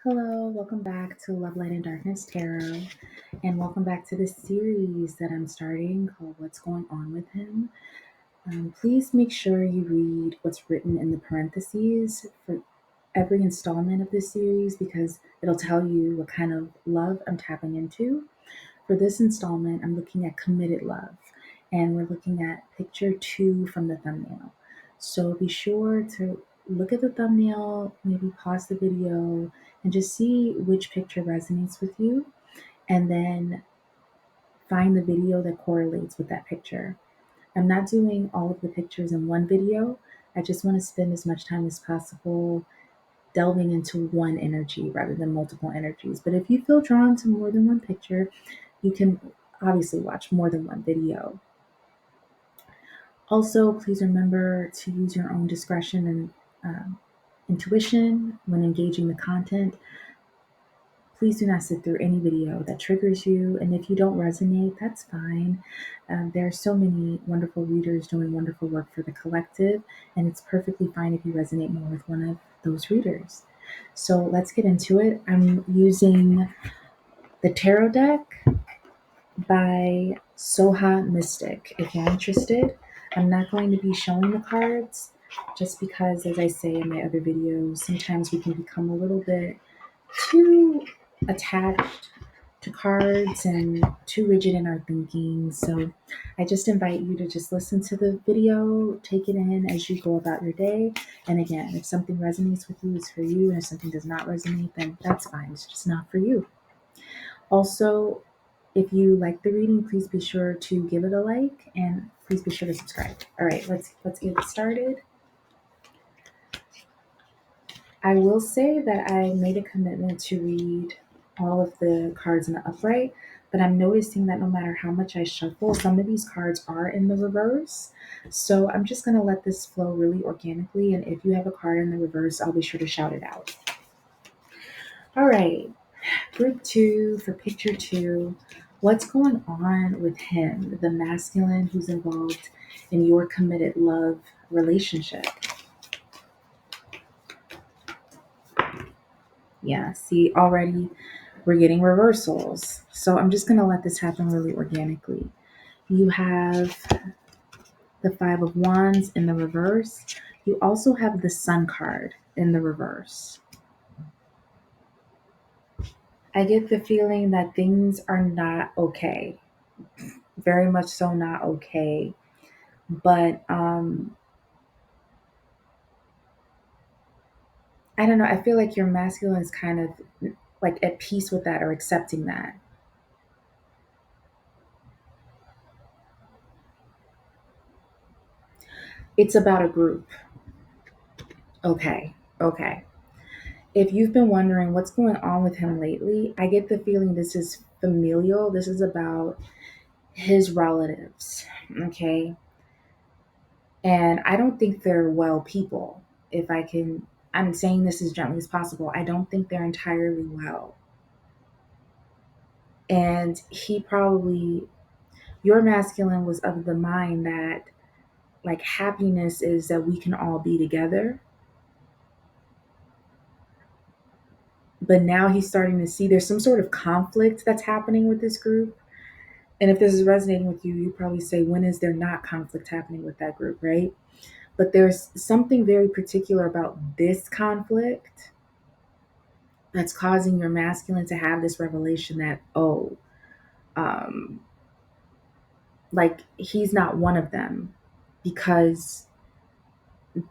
Hello, welcome back to Love, Light, and Darkness Tarot, and welcome back to this series that I'm starting called What's Going On with Him. Please make sure you read what's written in the parentheses for every installment of this series because it'll tell you what kind of love I'm tapping into. For this installment, I'm looking at committed love, and we're looking at picture 2 from the thumbnail. So be sure to look at the thumbnail, maybe pause the video, and just see which picture resonates with you, and then find the video that correlates with that picture. I'm not doing all of the pictures in one video. I just want to spend as much time as possible delving into one energy rather than multiple energies. But if you feel drawn to more than one picture, you can obviously watch more than one video. Also, please remember to use your own discretion and intuition when engaging the content. Please do not sit through any video that triggers you. And if you don't resonate, that's fine. There are so many wonderful readers doing wonderful work for the collective, and it's perfectly fine if you resonate more with one of those readers. So let's get into it. I'm using the tarot deck by Soha Mystic. If you're interested, I'm not going to be showing the cards just because, as I say in my other videos, sometimes we can become a little bit too attached to cards and too rigid in our thinking. So I just invite you to just listen to the video, take it in as you go about your day. And again, if something resonates with you, it's for you. And if something does not resonate, then that's fine. It's just not for you. Also, if you like the reading, please be sure to give it a like and please be sure to subscribe. All right, let's get started. I will say that I made a commitment to read all of the cards in the upright, but I'm noticing that no matter how much I shuffle, some of these cards are in the reverse. So I'm just going to let this flow really organically. And if you have a card in the reverse, I'll be sure to shout it out. All right, group 2 for picture 2. What's going on with him, the masculine who's involved in your committed love relationship? Yeah, see, already we're getting reversals. So I'm just going to let this happen really organically. You have the Five of Wands in the reverse. You also have the Sun card in the reverse. I get the feeling that things are not okay. Very much so not okay. But I don't know. I feel like your masculine is kind of like at peace with that or accepting that. It's about a group. Okay. Okay. If you've been wondering what's going on with him lately, I get the feeling this is familial. This is about his relatives. Okay. And I don't think they're well people. If I can, I'm saying this as gently as possible. I don't think they're entirely well. And he probably, your masculine was of the mind that like happiness is that we can all be together. But now he's starting to see there's some sort of conflict that's happening with this group. And if this is resonating with you, you probably say, when is there not conflict happening with that group, right? But there's something very particular about this conflict that's causing your masculine to have this revelation that, um, like he's not one of them because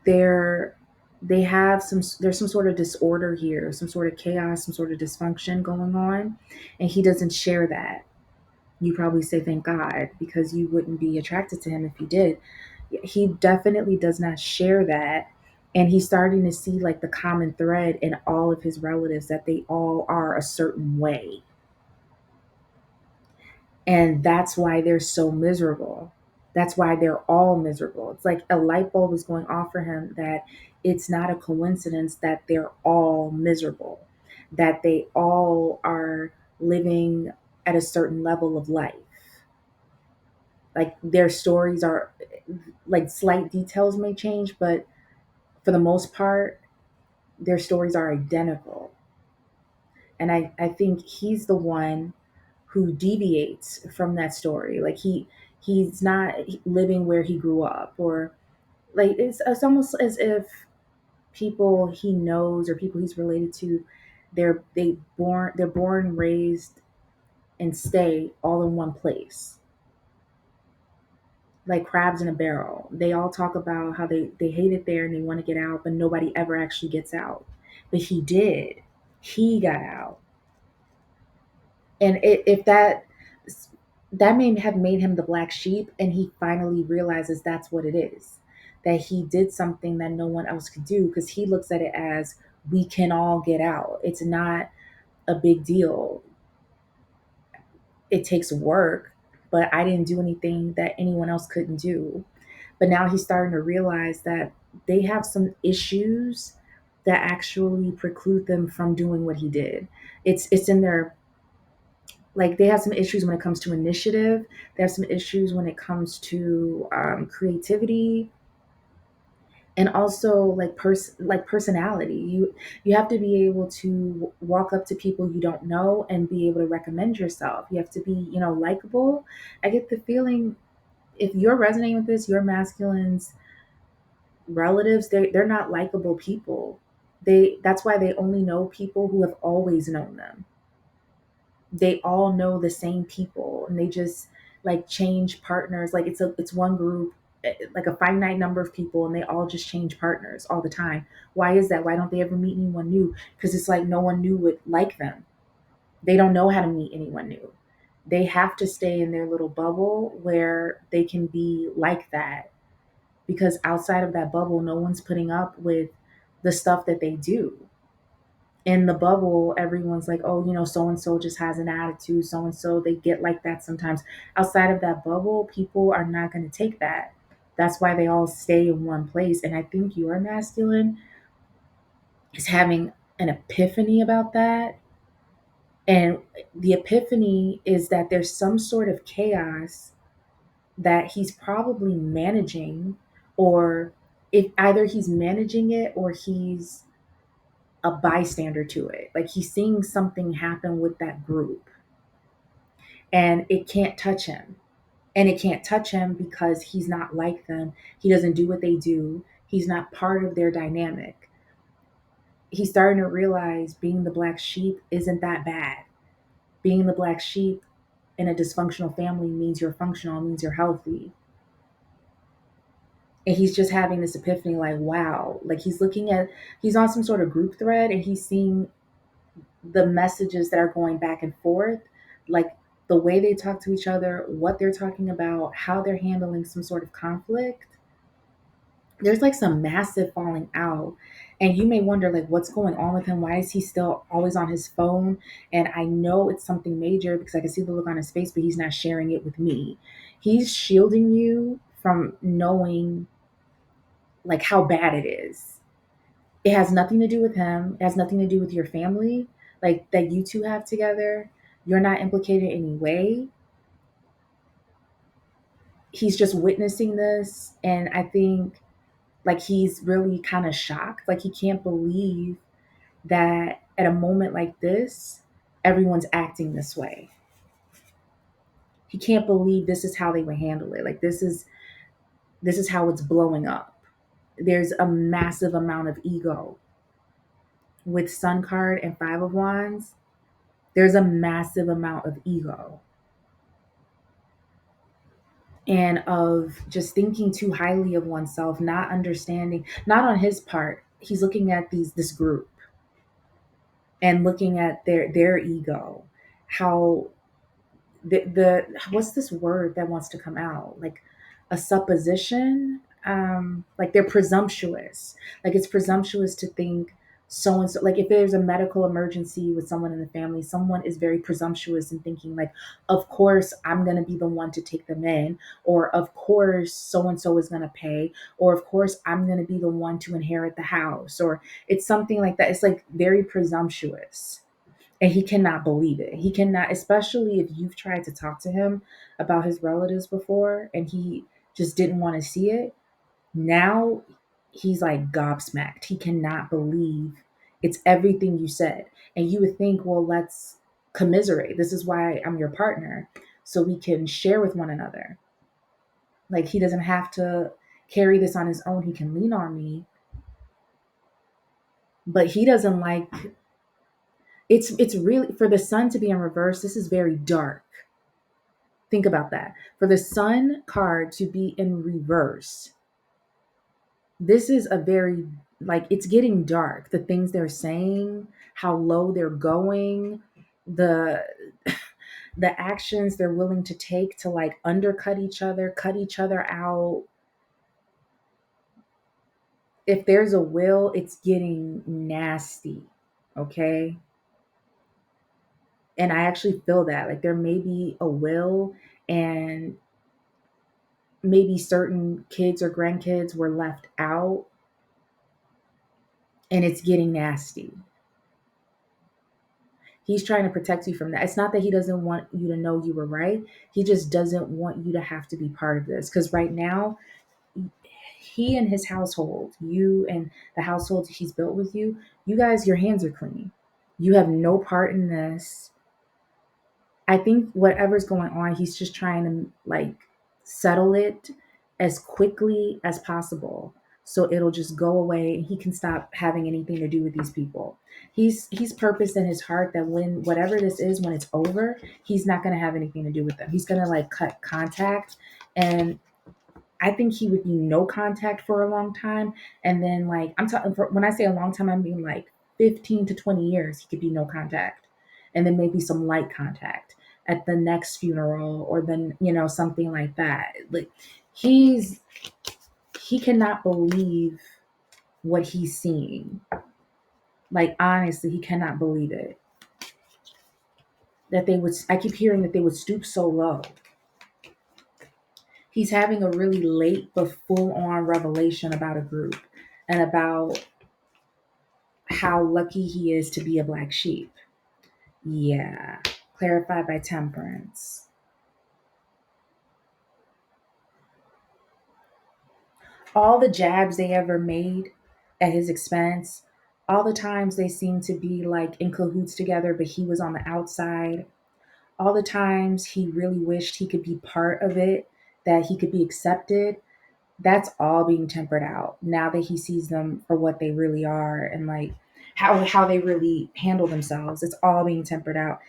they're they have some there's some sort of disorder here, some sort of chaos, some sort of dysfunction going on, and he doesn't share that. You probably say thank God because you wouldn't be attracted to him if you did. He definitely does not share that, and he's starting to see like the common thread in all of his relatives that they all are a certain way, and that's why they're so miserable. That's why they're all miserable. It's like a light bulb is going off for him that it's not a coincidence that they're all miserable, that they all are living at a certain level of life. Like their stories are like slight details may change, but for the most part, their stories are identical. And I think he's the one who deviates from that story. Like he's not living where he grew up, or like it's almost as if people he knows or people he's related to, they're born, raised, and stay all in one place, like crabs in a barrel. They all talk about how they hate it there and they want to get out, but nobody ever actually gets out. But he did. He got out. And if that may have made him the black sheep, and he finally realizes that's what it is, that he did something that no one else could do, because he looks at it as, we can all get out. It's not a big deal. It takes work, but I didn't do anything that anyone else couldn't do. But now he's starting to realize that they have some issues that actually preclude them from doing what he did. It's in their, like, they have some issues when it comes to initiative. They have some issues when it comes to creativity, and also like personality. You have to be able to walk up to people you don't know and be able to recommend yourself. You have to be, likable. I get the feeling, if you're resonating with this, your masculines relatives, they're not likable people. That's why they only know people who have always known them. They all know the same people, and they just like change partners. Like it's one group, like a finite number of people, and they all just change partners all the time. Why is that? Why don't they ever meet anyone new? Because it's like no one new would like them. They don't know how to meet anyone new. They have to stay in their little bubble where they can be like that, because outside of that bubble, no one's putting up with the stuff that they do. In the bubble, everyone's like, oh, so and so just has an attitude, so and so, they get like that sometimes. Outside of that bubble, people are not going to take that. That's why they all stay in one place. And I think your masculine is having an epiphany about that. And the epiphany is that there's some sort of chaos that he's probably managing, or if either he's managing it or he's a bystander to it. Like he's seeing something happen with that group, and it can't touch him. And it can't touch him because he's not like them. He doesn't do what they do. He's not part of their dynamic. He's starting to realize being the black sheep isn't that bad. Being the black sheep in a dysfunctional family means you're functional, means you're healthy. And he's just having this epiphany, like, wow. Like he's on some sort of group thread, and he's seeing the messages that are going back and forth, like the way they talk to each other, what they're talking about, how they're handling some sort of conflict. There's like some massive falling out. And you may wonder, like, what's going on with him? Why is he still always on his phone? And I know it's something major because I can see the look on his face, but he's not sharing it with me. He's shielding you from knowing like how bad it is. It has nothing to do with him. It has nothing to do with your family, like that you two have together. You're not implicated in any way. He's just witnessing this. And I think like he's really kind of shocked. Like he can't believe that at a moment like this, everyone's acting this way. He can't believe this is how they would handle it. Like this is how it's blowing up. There's a massive amount of ego with Sun card and Five of Wands. There's a massive amount of ego and of just thinking too highly of oneself, not understanding, not on his part. He's looking at this group and looking at their ego, how the what's this word that wants to come out, like a supposition, like they're presumptuous. Like it's presumptuous to think so and so, like if there's a medical emergency with someone in the family, someone is very presumptuous in thinking like, of course I'm going to be the one to take them in, or of course so and so is going to pay, or of course I'm going to be the one to inherit the house, or it's something like that. It's like very presumptuous, and he cannot believe it. He cannot, especially if you've tried to talk to him about his relatives before and he just didn't want to see it. Now he's like gobsmacked. He cannot believe It's everything you said. And you would think, well, let's commiserate. This is why I'm your partner, so we can share with one another. Like, he doesn't have to carry this on his own. He can lean on me. But he doesn't like, it's really, for the sun to be in reverse, this is very dark. Think about that. For the sun card to be in reverse, this is a very, like, it's getting dark. The things they're saying, how low they're going, the the actions they're willing to take to like undercut each other, cut each other out. If there's a will, it's getting nasty. Okay? And I actually feel that, like, there may be a will, and maybe certain kids or grandkids were left out, and it's getting nasty. He's trying to protect you from that. It's not that he doesn't want you to know you were right. He just doesn't want you to have to be part of this. Because right now, he and his household, you and the household he's built with you, you guys, your hands are clean. You have no part in this. I think whatever's going on, he's just trying to like settle it as quickly as possible, so it'll just go away and he can stop having anything to do with these people. He's purposed in his heart that when whatever this is, when it's over, he's not going to have anything to do with them. He's going to like cut contact. And I think he would be no contact for a long time. And then, like, I'm talking, when I say a long time, I mean like 15 to 20 years, he could be no contact. And then maybe some light contact at the next funeral, or then, something like that. Like, he's, he cannot believe what he's seeing. Like, honestly, he cannot believe it. That they would, I keep hearing that they would stoop so low. He's having a really late but full on revelation about a group, and about how lucky he is to be a black sheep. Yeah. Clarified by temperance. All the jabs they ever made at his expense, all the times they seemed to be like in cahoots together, but he was on the outside, all the times he really wished he could be part of it, that he could be accepted, that's all being tempered out now that he sees them for what they really are, and like how they really handle themselves. It's all being tempered out.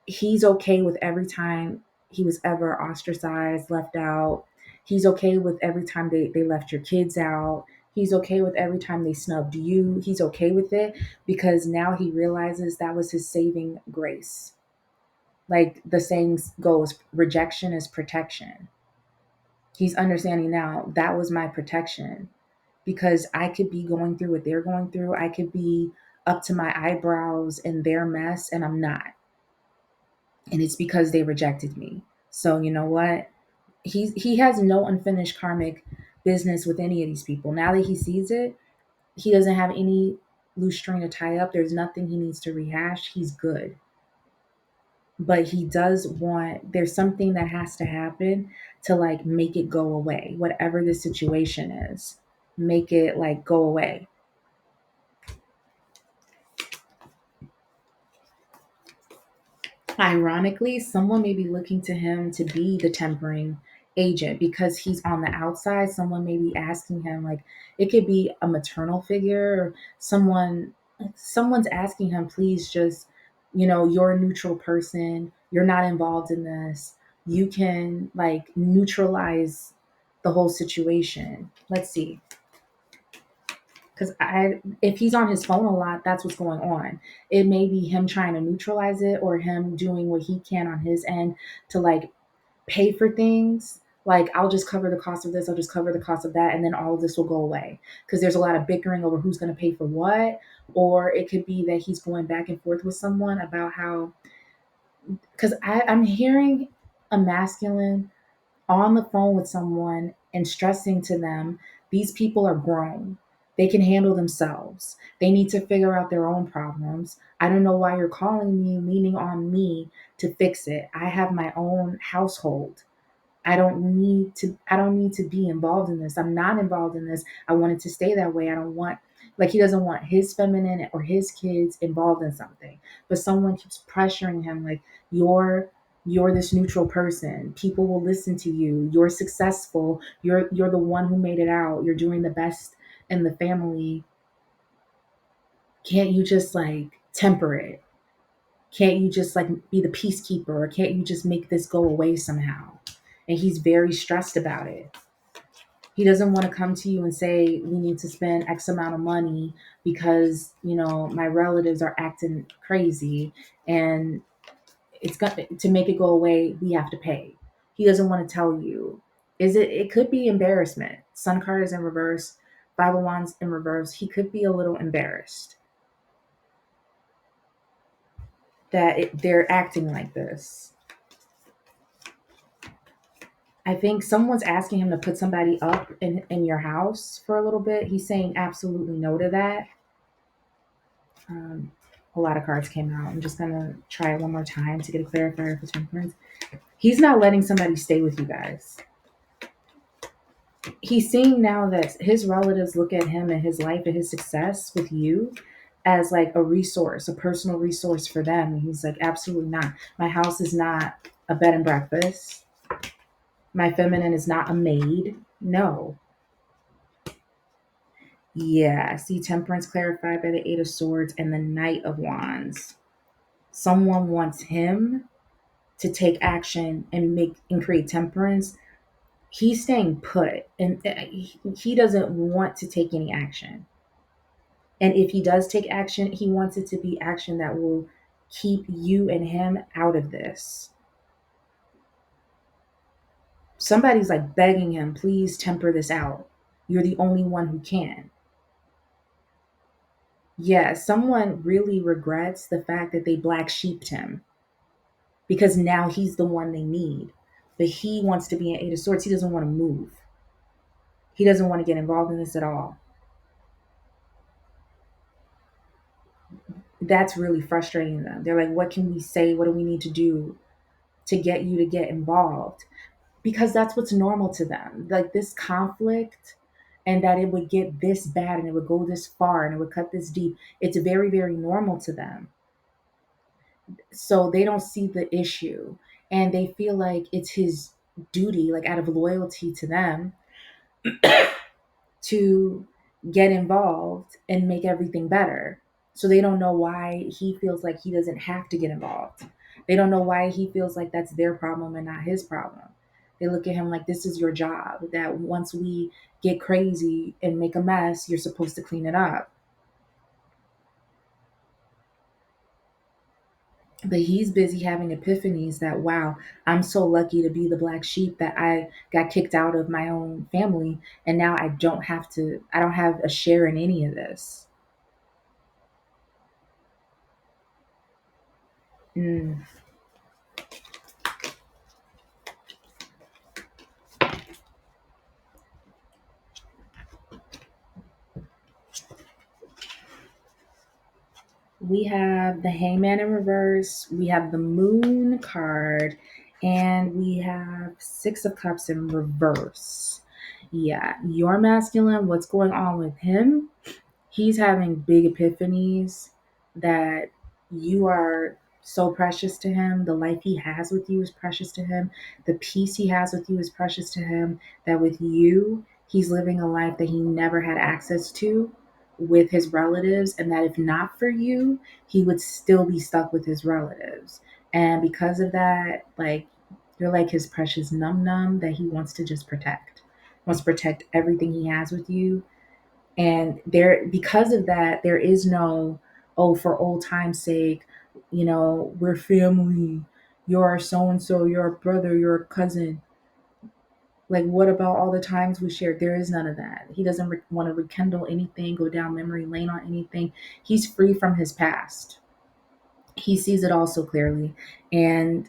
He's okay with every time he was ever ostracized, left out. He's okay with every time they left your kids out. He's okay with every time they snubbed you. He's okay with it because now he realizes that was his saving grace. Like the saying goes, rejection is protection. He's understanding now that was my protection, because I could be going through what they're going through. I could be up to my eyebrows in their mess, and I'm not. And it's because they rejected me. So you know what? He has no unfinished karmic business with any of these people. Now that he sees it, he doesn't have any loose string to tie up. There's nothing he needs to rehash. He's good. But he does want, there's something that has to happen to like make it go away. Whatever the situation is, make it like go away. Ironically, someone may be looking to him to be the tempering agent because he's on the outside. Someone may be asking him, like, it could be a maternal figure, or someone's asking him, please just, you're a neutral person. You're not involved in this. You can like neutralize the whole situation. Let's see. Because if he's on his phone a lot, that's what's going on. It may be him trying to neutralize it, or him doing what he can on his end to like pay for things. Like, I'll just cover the cost of this, I'll just cover the cost of that, and then all of this will go away. Because there's a lot of bickering over who's going to pay for what. Or it could be that he's going back and forth with someone about how, because I'm hearing a masculine on the phone with someone and stressing to them, these people are grown. They can handle themselves. They need to figure out their own problems. I don't know why you're calling me, leaning on me to fix it. I have my own household. I don't need to be involved in this. I'm not involved in this. I want it to stay that way. I don't want, Like he doesn't want his feminine or his kids involved in something. But someone keeps pressuring him like you're this neutral person. People will listen to you. You're successful. You're the one who made it out. You're doing the best in the family. Can't you just like temper it? Can't you just like be the peacekeeper? Or can't you just make this go away somehow? And he's very stressed about it. He doesn't want to come to you and say we need to spend X amount of money because my relatives are acting crazy, and it's got to make it go away. We have to pay. He doesn't want to tell you. It could be embarrassment. Sun card is in reverse, Five of Wands in reverse. He could be a little embarrassed that they're acting like this. I think someone's asking him to put somebody up in your house for a little bit. He's saying absolutely no to that. Um, a lot of cards came out. I'm just going to try it one more time to get a clarifier for Temperance. He's not letting somebody stay with you guys. He's seeing now that his relatives look at him and his life and his success with you as like a resource, a personal resource for them. And he's like, absolutely not. My house is not a bed and breakfast. My feminine is not a maid. No. Yeah, see Temperance clarified by the Eight of Swords and the Knight of Wands. Someone wants him to take action and create temperance. He's staying put, and he doesn't want to take any action. And if he does take action, he wants it to be action that will keep you and him out of this. Somebody's like begging him, please temper this out. You're the only one who can. Yeah, someone really regrets the fact that they black sheeped him because now he's the one they need. But he wants to be an Eight of Swords. He doesn't want to move. He doesn't want to get involved in this at all. That's really frustrating them. They're like, what can we say? What do we need to do to get you to get involved? Because that's what's normal to them. Like this conflict and that it would get this bad and it would go this far and it would cut this deep. It's very, very normal to them. So they don't see the issue and they feel like it's his duty, like out of loyalty to them, to get involved and make everything better. So they don't know why he feels like he doesn't have to get involved. They don't know why he feels like that's their problem and not his problem. They look at him like this is your job, that once we get crazy and make a mess, you're supposed to clean it up. But he's busy having epiphanies that, wow, I'm so lucky to be the black sheep that I got kicked out of my own family. And now I don't have a share in any of this. Mm. We have the Hangman in reverse, we have the Moon card, and we have Six of Cups in reverse. Yeah, your masculine, what's going on with him? He's having big epiphanies that you are so precious to him. The life he has with you is precious to him. The peace he has with you is precious to him. That with you, he's living a life that he never had access to with his relatives. And that if not for you, he would still be stuck with his relatives. And because of that, like, you're like his precious num num that he wants to just protect. Wants to protect everything he has with you, and there, because of that, there is no, oh, for old time's sake, we're family, you're so and so, you're a brother, you're a cousin. Like, what about all the times we shared? There is none of that. He doesn't want to rekindle anything, go down memory lane on anything. He's free from his past. He sees it all so clearly, and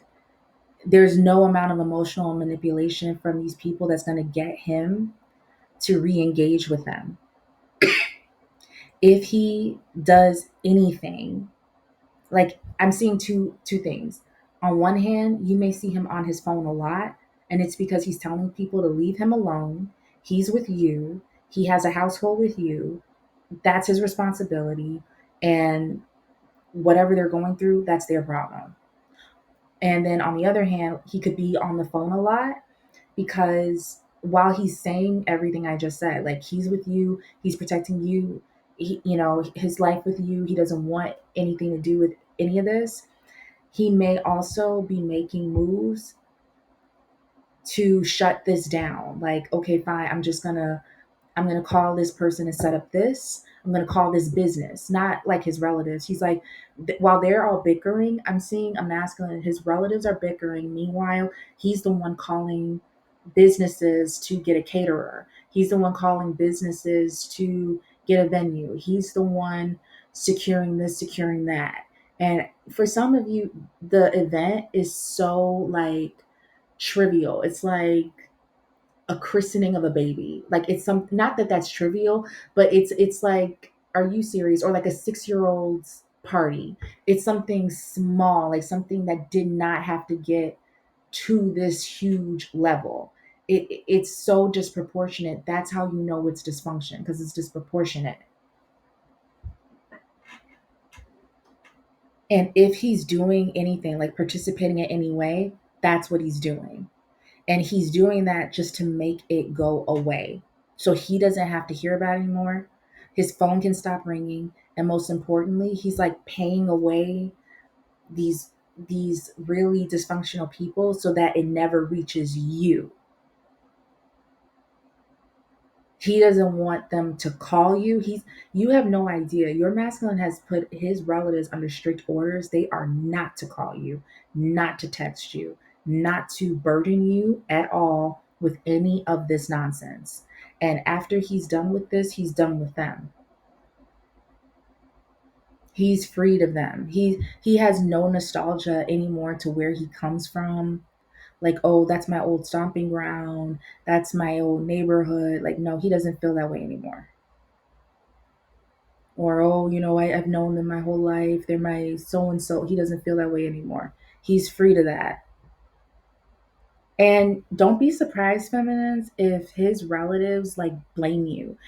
there's no amount of emotional manipulation from these people that's going to get him to re-engage with them. If he does anything, like, I'm seeing two things. On one hand, you may see him on his phone a lot, and it's because he's telling people to leave him alone. He's with you. He has a household with you. That's his responsibility. And whatever they're going through, that's their problem. And then on the other hand, he could be on the phone a lot because while he's saying everything I just said, like he's with you, he's protecting you, his life with you, he doesn't want anything to do with any of this. He may also be making moves to shut this down. Like, okay, fine, I'm gonna call this person and set up this. I'm gonna call this business, not like his relatives. He's like, while they're all bickering, I'm seeing a masculine. His relatives are bickering. Meanwhile, he's the one calling businesses to get a caterer. He's the one calling businesses to get a venue. He's the one securing this, securing that. And for some of you, the event is so like trivial. It's like a christening of a baby. Like it's some, not that that's trivial, but it's like, are you serious? Or like a 6 year old's party. It's something small, like something that did not have to get to this huge level. It's so disproportionate. That's how you know it's dysfunction, because it's disproportionate. And if he's doing anything like participating in any way, that's what he's doing. And he's doing that just to make it go away. So he doesn't have to hear about it anymore. His phone can stop ringing. And most importantly, he's like paying away these these really dysfunctional people so that it never reaches you. He doesn't want them to call you. You have no idea. Your masculine has put his relatives under strict orders. They are not to call you, not to text you, not to burden you at all with any of this nonsense. And after he's done with this, he's done with them. He's freed of them. He has no nostalgia anymore to where he comes from. Like, oh, that's my old stomping ground. That's my old neighborhood. Like, no, he doesn't feel that way anymore. Or, oh, I've known them my whole life, they're my so and so. He doesn't feel that way anymore. He's free to that. And don't be surprised, feminines, if his relatives like blame you.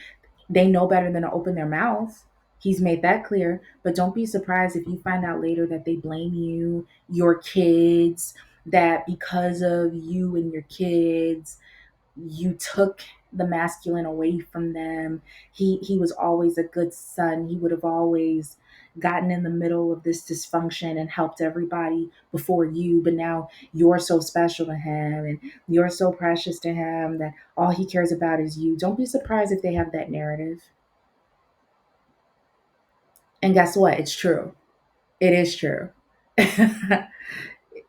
They know better than to open their mouth. He's made that clear. But don't be surprised if you find out later that they blame you, your kids, that because of you and your kids, you took the masculine away from them. He was always a good son. He would have always gotten in the middle of this dysfunction and helped everybody before you, but now you're so special to him and you're so precious to him that all he cares about is you. Don't be surprised if they have that narrative. And guess what? It's true. It is true.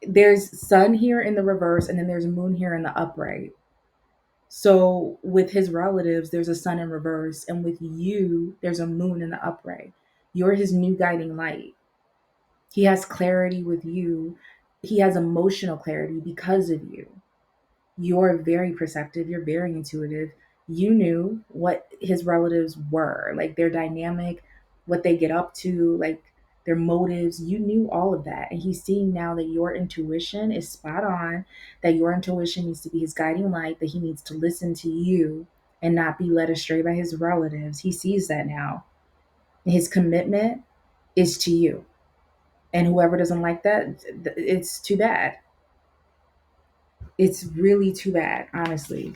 There's sun here in the reverse and then there's moon here in the upright. So with his relatives, there's a sun in reverse, and with you, there's a moon in the upright. You're his new guiding light. He has clarity with you. He has emotional clarity because of you. You're very perceptive, you're very intuitive. You knew what his relatives were, like their dynamic, what they get up to, like their motives. You knew all of that. And he's seeing now that your intuition is spot on, that your intuition needs to be his guiding light, that he needs to listen to you and not be led astray by his relatives. He sees that now. His commitment is to you. And whoever doesn't like that, it's too bad. It's really too bad, honestly.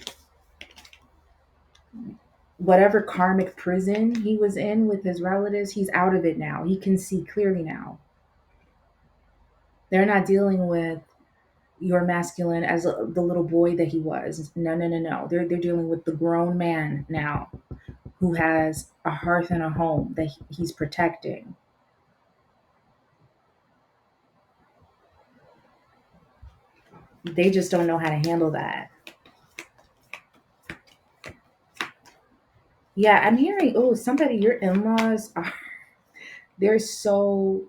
Whatever karmic prison he was in with his relatives, he's out of it now. He can see clearly now. They're not dealing with your masculine as the little boy that he was. No, no, no, no. They're dealing with the grown man now who has a hearth and a home that he's protecting. They just don't know how to handle that. Yeah, I'm hearing, oh, somebody, your in laws are, they're so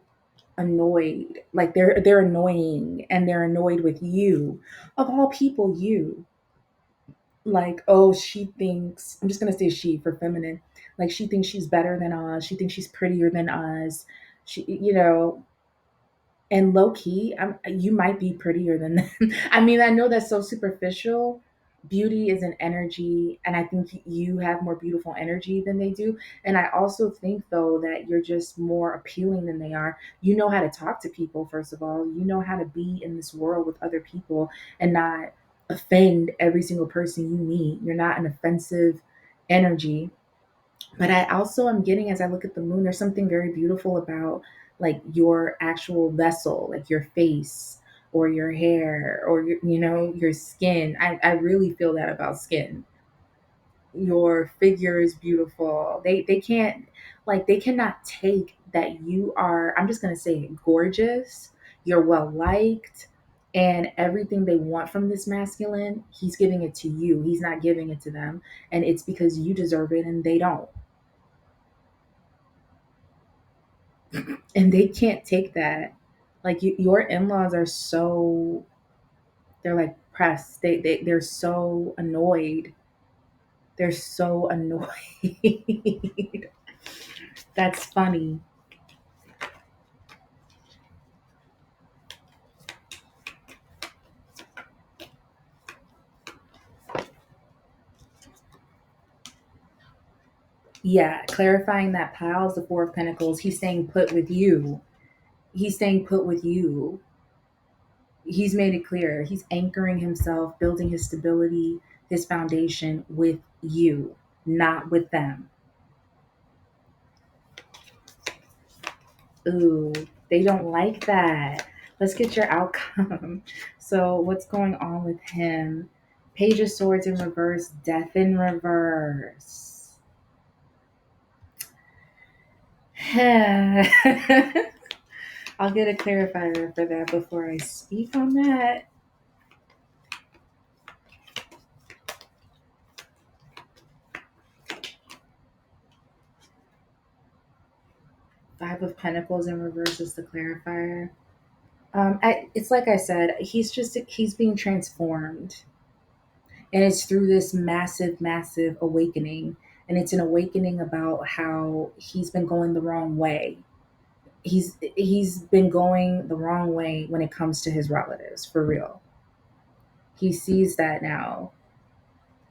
annoyed. Like they're annoying and they're annoyed with you. Of all people, you. Like, oh, she thinks, I'm just gonna say she for feminine. Like she thinks she's better than us. She thinks she's prettier than us. And low key, you might be prettier than them. I mean, I know that's so superficial, Beauty is an energy, and I think you have more beautiful energy than they do. And I also think, though, that you're just more appealing than they are. You know how to talk to people, first of all. You know how to be in this world with other people and not offend every single person you meet. You're not an offensive energy. But I also am getting, as I look at the moon, there's something very beautiful about like your actual vessel, like your face or your hair or your skin. I really feel that about skin. Your figure is beautiful. They can't, like, they cannot take that you are, I'm just gonna say it, gorgeous, you're well liked, and everything they want from this masculine, he's giving it to you. He's not giving it to them. And it's because you deserve it and they don't. And they can't take that. Like your in-laws are so, they're like pressed. They're so annoyed. They're so annoyed. That's funny. Yeah, clarifying that pile is the Four of Pentacles. He's staying put with you. He's staying put with you. He's made it clear. He's anchoring himself, building his stability, his foundation with you, not with them. Ooh, they don't like that. Let's get your outcome. So, what's going on with him? Page of Swords in reverse, Death in reverse. I'll get a clarifier for that before I speak on that. Five of Pentacles in reverse is the clarifier. It's like I said, he's being transformed, and it's through this massive, massive awakening. And it's an awakening about how he's been going the wrong way. He's been going the wrong way when it comes to his relatives, for real. He sees that now,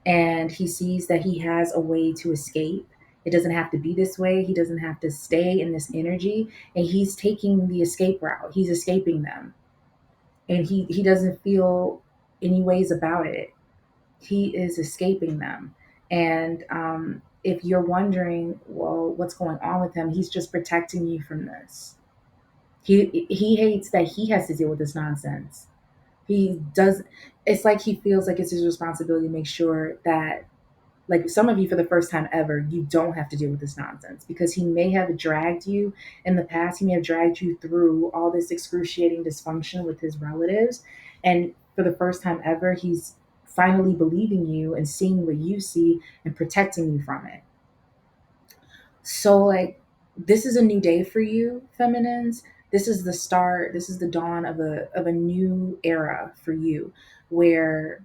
and he sees that he has a way to escape. It doesn't have to be this way. He doesn't have to stay in this energy, and he's taking the escape route. He's escaping them, and he doesn't feel any ways about it. He is escaping them. And if you're wondering, well, what's going on with him, he's just protecting you from this. He hates that he has to deal with this nonsense. He does. It's like he feels like it's his responsibility to make sure that, like, some of you, for the first time ever, you don't have to deal with this nonsense, because he may have dragged you in the past. He may have dragged you through all this excruciating dysfunction with his relatives, and for the first time ever, he's finally believing you and seeing what you see and protecting you from it. So, like, this is a new day for you, feminines. This is the start, this is the dawn of a new era for you, where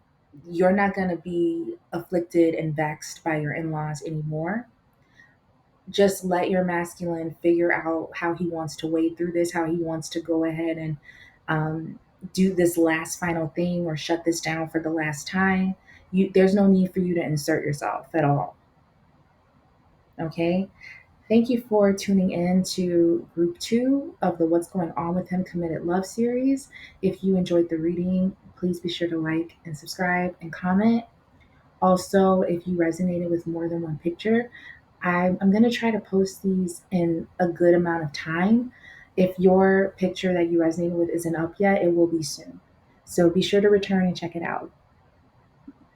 you're not going to be afflicted and vexed by your in-laws anymore. Just let your masculine figure out how he wants to wade through this, how he wants to go ahead and do this last final thing or shut this down for the last time. There's no need for you to insert yourself at all. Okay. Thank you for tuning in to group 2 of the What's Going On with Him Committed Love series. If you enjoyed the reading, please be sure to like and subscribe and comment. Also, if you resonated with more than one picture, I'm going to try to post these in a good amount of time. If your picture that you resonated with isn't up yet, it will be soon. So be sure to return and check it out.